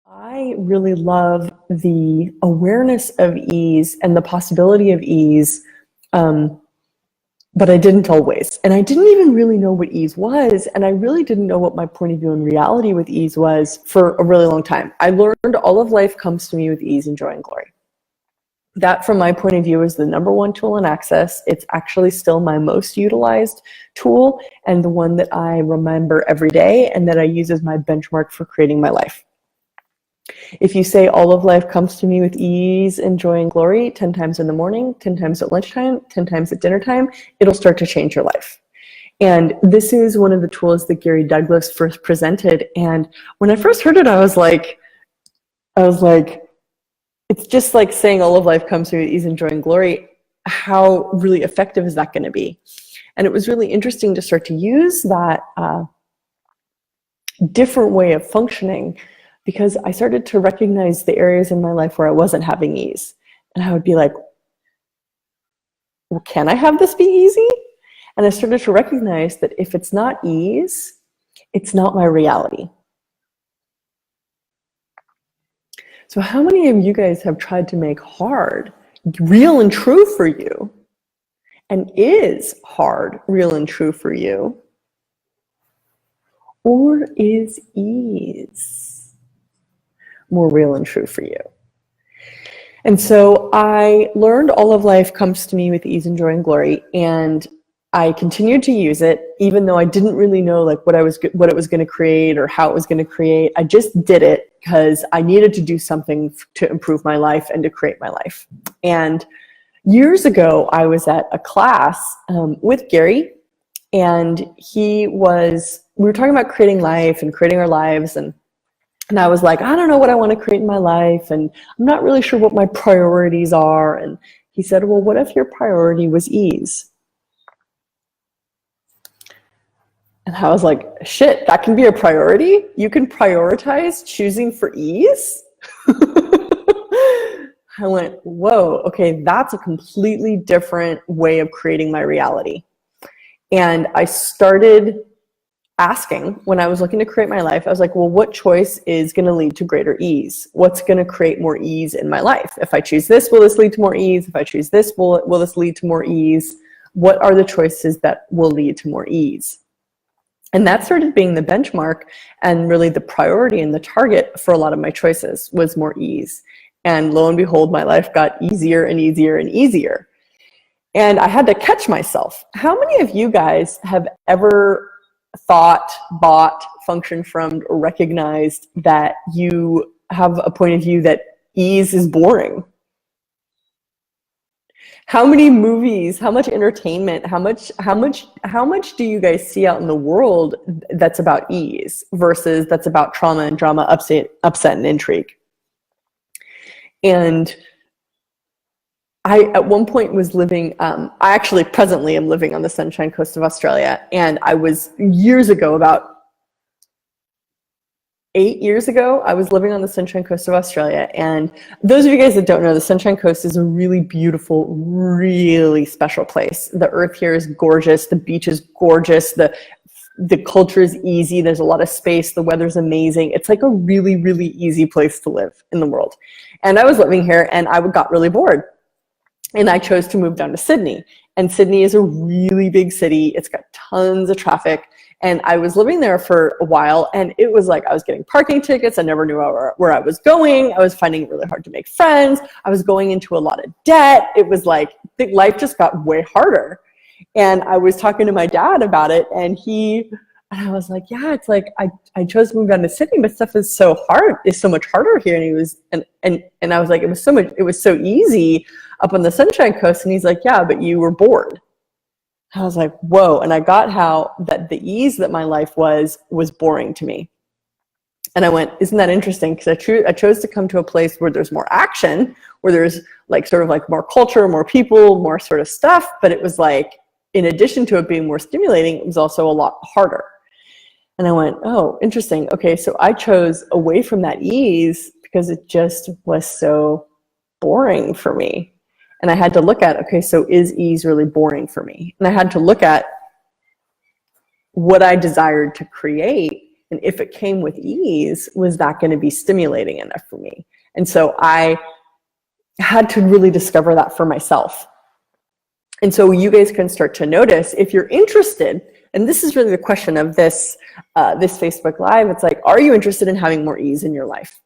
I really love the awareness of ease and the possibility of ease, um, but I didn't always. And I didn't even really know what ease was, and I really didn't know what my point of view in reality with ease was for a really long time. I learned all of life comes to me with ease and joy and glory. That, from my point of view, is the number one tool in Access. It's actually still my most utilized tool and the one that I remember every day and that I use as my benchmark for creating my life. If you say all of life comes to me with ease and joy and glory 10 times in the morning, 10 times at lunchtime, 10 times at dinner time, it'll start to change your life. And this is one of the tools that Gary Douglas first presented. And when I first heard it, I was like, it's just like saying all of life comes to me with ease and joy and glory. How really effective is that going to be? And it was really interesting to start to use that different way of functioning, because I started to recognize the areas in my life where I wasn't having ease. And I would be like, well, can I have this be easy? And I started to recognize that if it's not ease, it's not my reality. So how many of you guys have tried to make hard real and true for you? And is hard real and true for you? Or is ease more real and true for you? And so I learned all of life comes to me with ease and joy and glory, and I continued to use it even though I didn't really know like what it was going to create or how it was going to create. I just did it because I needed to do something to improve my life and to create my life. And years ago, I was at a class with Gary, and we were talking about creating life and creating our lives, and I was like, I don't know what I want to create in my life, and I'm not really sure what my priorities are. And he said, well, what if your priority was ease? And I was like, shit, that can be a priority? You can prioritize choosing for ease? I went, whoa, okay, that's a completely different way of creating my reality. And I started asking, when I was looking to create my life, I was like, well, what choice is going to lead to greater ease? What's going to create more ease in my life? If I choose this, will this lead to more ease? If I choose this, will this lead to more ease? What are the choices that will lead to more ease? And that started being the benchmark and really the priority and the target for a lot of my choices was more ease. And lo and behold, my life got easier and easier and easier. And I had to catch myself. How many of you guys have ever thought, bought, functioned from, or recognized that you have a point of view that ease is boring? How many movies, how much entertainment, how much do you guys see out in the world that's about ease versus that's about trauma and drama, upset and intrigue? And I, at one point, was living, I actually presently am living on the Sunshine Coast of Australia. And I was years ago, about 8 years ago, I was living on the Sunshine Coast of Australia. And those of you guys that don't know, the Sunshine Coast is a really beautiful, really special place. The earth here is gorgeous. The beach is gorgeous. The culture is easy. There's a lot of space. The weather's amazing. It's like a really, really easy place to live in the world. And I was living here and I got really bored. And I chose to move down to Sydney. And Sydney is a really big city. It's got tons of traffic. And I was living there for a while, and it was like I was getting parking tickets. I never knew where I was going. I was finding it really hard to make friends. I was going into a lot of debt. It was like life just got way harder. And I was talking to my dad about it, and I was like, yeah, it's like I chose to move down to Sydney, but stuff is so hard. It's so much harder here. And he was, and I was like, it was so easy up on the Sunshine Coast. And he's like, yeah, but you were bored. I was like, whoa. And I got how that the ease that my life was boring to me. And I went, isn't that interesting? Because I chose to come to a place where there's more action, where there's like sort of like more culture, more people, more sort of stuff. But it was like, in addition to it being more stimulating, it was also a lot harder. And I went, oh, interesting. Okay, so I chose away from that ease because it just was so boring for me. And I had to look at, okay, so is ease really boring for me? And I had to look at what I desired to create And if it came with ease, was that going to be stimulating enough for me? And so I had to really discover that for myself. And so you guys can start to notice if you're interested, and this is really the question of this Facebook Live. It's like, are you interested in having more ease in your life?